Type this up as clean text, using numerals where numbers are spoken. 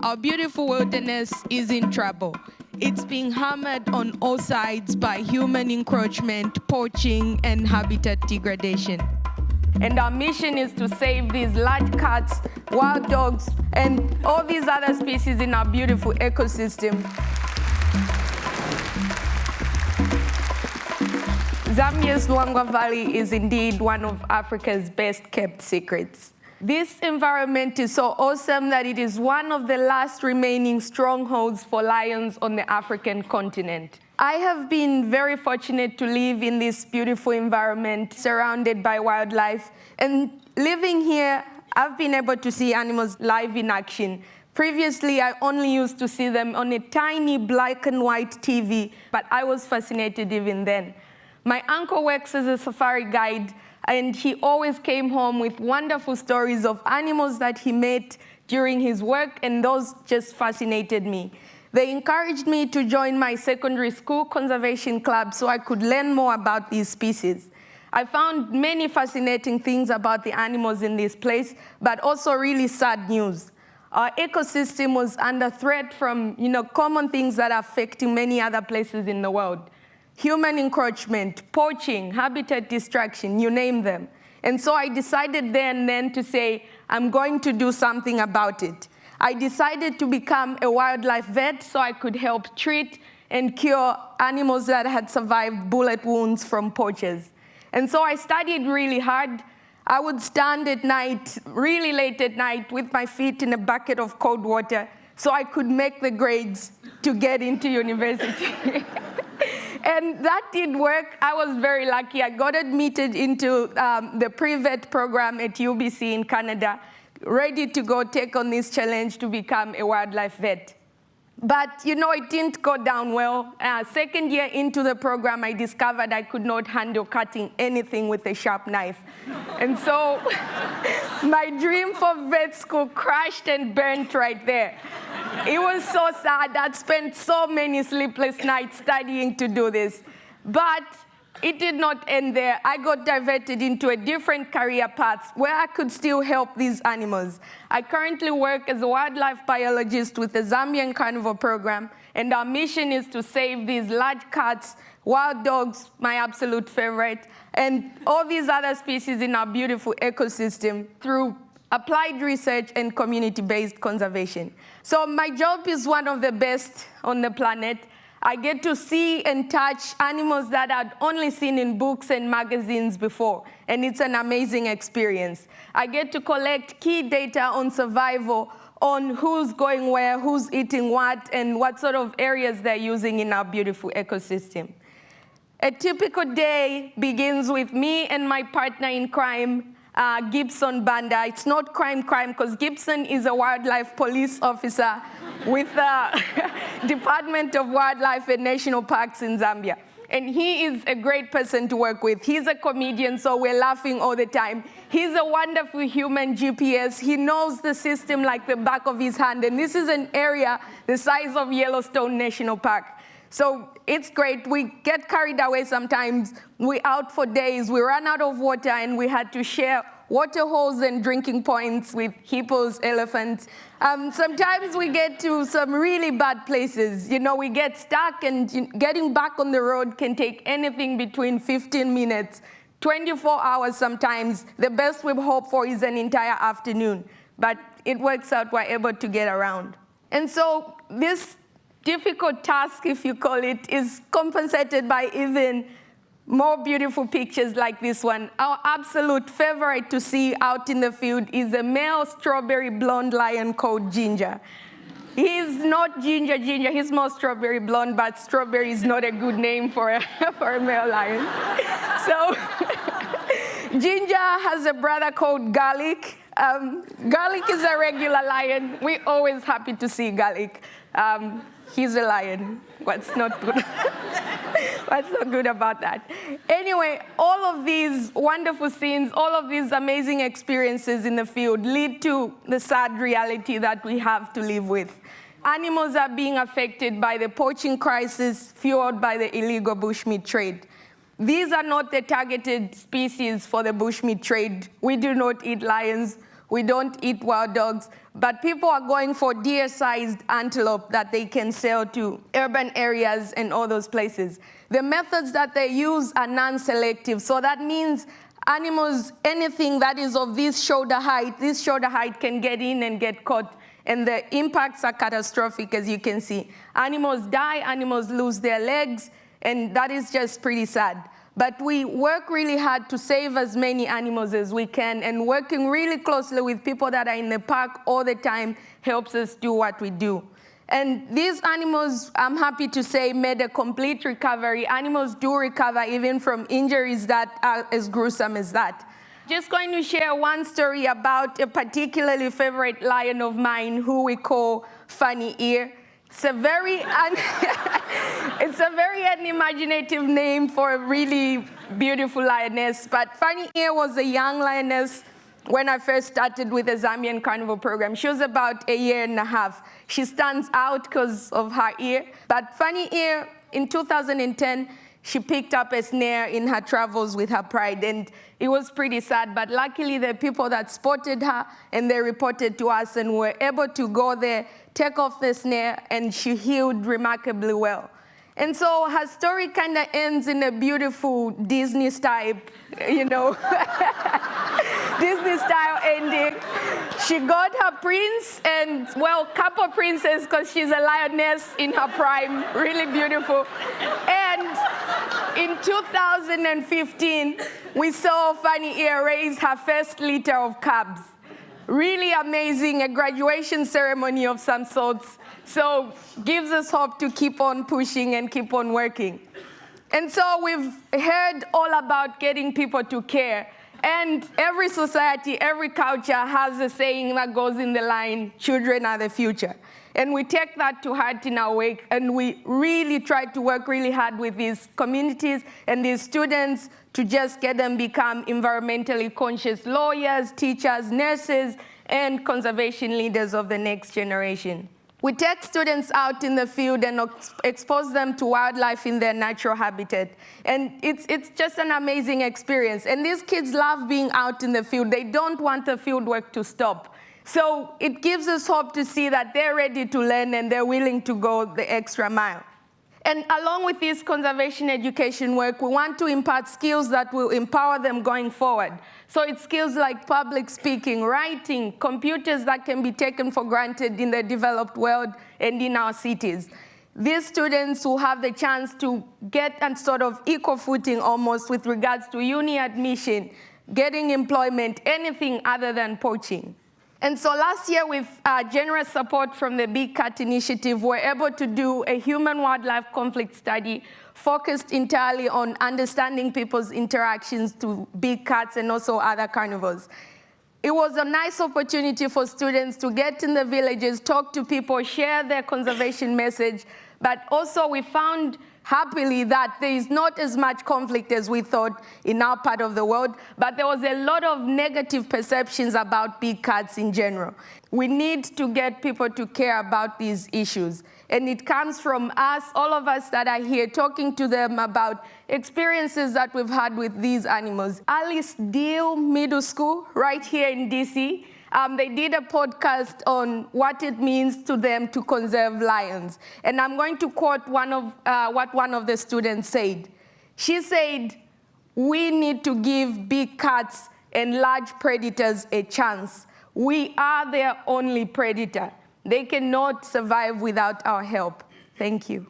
Our beautiful wilderness is in trouble. It's being hammered on all sides by human encroachment, poaching, and habitat degradation. And our mission is to save these large cats, wild dogs, and all these other species in our beautiful ecosystem. Zambia's Luangwa Valley is indeed one of Africa's best-kept secrets. This environment is so awesome that it is one of the last remaining strongholds for lions on the African continent. I have been very fortunate to live in this beautiful environment surrounded by wildlife. And living here, I've been able to see animals live in action. Previously, I only used to see them on a tiny black and white TV, but I was fascinated even then. My uncle works as a safari guide, and he always came home with wonderful stories of animals that he met during his work, and those just fascinated me. They encouraged me to join my secondary school conservation club so I could learn more about these species. I found many fascinating things about the animals in this place, but also really sad news. Our ecosystem was under threat from common things that are affecting many other places in the world. Human encroachment, poaching, habitat destruction, you name them. And so I decided there and then to say, I'm going to do something about it. I decided to become a wildlife vet so I could help treat and cure animals that had survived bullet wounds from poachers. And so I studied really hard. I would stand at night, really late at night, with my feet in a bucket of cold water so I could make the grades to get into university. And that did work. I was very lucky. I got admitted into the pre-vet program at UBC in Canada, ready to go take on this challenge to become a wildlife vet. But it didn't go down well. Second year into the program, I discovered I could not handle cutting anything with a sharp knife. And so my dream for vet school crashed and burnt right there. It was so sad. I'd spent so many sleepless nights studying to do this. But it did not end there. I got diverted into a different career path where I could still help these animals. I currently work as a wildlife biologist with the Zambian Carnivore Program, and our mission is to save these large cats, wild dogs, my absolute favorite, and all these other species in our beautiful ecosystem through applied research and community-based conservation. So my job is one of the best on the planet. I get to see and touch animals that I'd only seen in books and magazines before, and it's an amazing experience. I get to collect key data on survival, on who's going where, who's eating what, and what sort of areas they're using in our beautiful ecosystem. A typical day begins with me and my partner in crime, Gibson Banda. It's not crime because Gibson is a wildlife police officer with the Department of Wildlife and National Parks in Zambia. And he is a great person to work with. He's a comedian, so we're laughing all the time. He's a wonderful human GPS. He knows the system like the back of his hand. And this is an area the size of Yellowstone National Park. So it's great. We get carried away sometimes. We're out for days. We run out of water, and we had to share water holes and drinking points with hippos, elephants. Sometimes we get to some really bad places. We get stuck, and getting back on the road can take anything between 15 minutes, 24 hours sometimes. The best we've hoped for is an entire afternoon. But it works out. We're able to get around. And so this difficult task, if you call it, is compensated by even more beautiful pictures like this one. Our absolute favorite to see out in the field is a male strawberry blonde lion called Ginger. He's not Ginger, he's more strawberry blonde, but strawberry is not a good name for a male lion. So Ginger has a brother called Garlic. Garlic is a regular lion. We're always happy to see Garlic. He's a lion. What's not good? What's not good about that? Anyway, all of these wonderful scenes, all of these amazing experiences in the field lead to the sad reality that we have to live with. Animals are being affected by the poaching crisis fueled by the illegal bushmeat trade. These are not the targeted species for the bushmeat trade. We do not eat lions. We don't eat wild dogs, but people are going for deer-sized antelope that they can sell to urban areas and all those places. The methods that they use are non-selective, so that means animals, anything that is of this shoulder height can get in and get caught, and the impacts are catastrophic, as you can see. Animals die, animals lose their legs, and that is just pretty sad. But we work really hard to save as many animals as we can, and working really closely with people that are in the park all the time helps us do what we do. And these animals, I'm happy to say, made a complete recovery. Animals do recover even from injuries that are as gruesome as that. Just going to share one story about a particularly favorite lion of mine who we call Funny Ear. It's a very unimaginative name for a really beautiful lioness, but Funny Ear was a young lioness when I first started with the Zambian carnival program. She was about 1.5 years. She stands out because of her ear, but Funny Ear, in 2010, she picked up a snare in her travels with her pride, and it was pretty sad, but luckily the people that spotted her and they reported to us and were able to go there, take off the snare, and she healed remarkably well. And so her story kind of ends in a beautiful Disney-style, Disney-style ending. She got her prince, and, well, couple princes, because she's a lioness in her prime, really beautiful. And in 2015, we saw Funny Ear raise her first litter of cubs. Really amazing, a graduation ceremony of some sorts. So gives us hope to keep on pushing and keep on working. And so we've heard all about getting people to care. And every society, every culture has a saying that goes in the line, children are the future. And we take that to heart in our work, and we really try to work really hard with these communities and these students to just get them become environmentally conscious lawyers, teachers, nurses, and conservation leaders of the next generation. We take students out in the field and expose them to wildlife in their natural habitat. And it's just an amazing experience. And these kids love being out in the field. They don't want the field work to stop. So it gives us hope to see that they're ready to learn and they're willing to go the extra mile. And along with this conservation education work, we want to impart skills that will empower them going forward. So it's skills like public speaking, writing, computers that can be taken for granted in the developed world and in our cities. These students will have the chance to get a sort of equal footing almost with regards to uni admission, getting employment, anything other than poaching. And so last year, with generous support from the Big Cat Initiative, we were able to do a human-wildlife conflict study focused entirely on understanding people's interactions to big cats and also other carnivores. It was a nice opportunity for students to get in the villages, talk to people, share their conservation message, but also we found happily that there is not as much conflict as we thought in our part of the world, but there was a lot of negative perceptions about big cats in general. We need to get people to care about these issues. And it comes from us, all of us that are here, talking to them about experiences that we've had with these animals. Alice Deal Middle School, right here in DC, they did a podcast on what it means to them to conserve lions. And I'm going to quote what one of the students said. She said, "We need to give big cats and large predators a chance. We are their only predator. They cannot survive without our help." Thank you.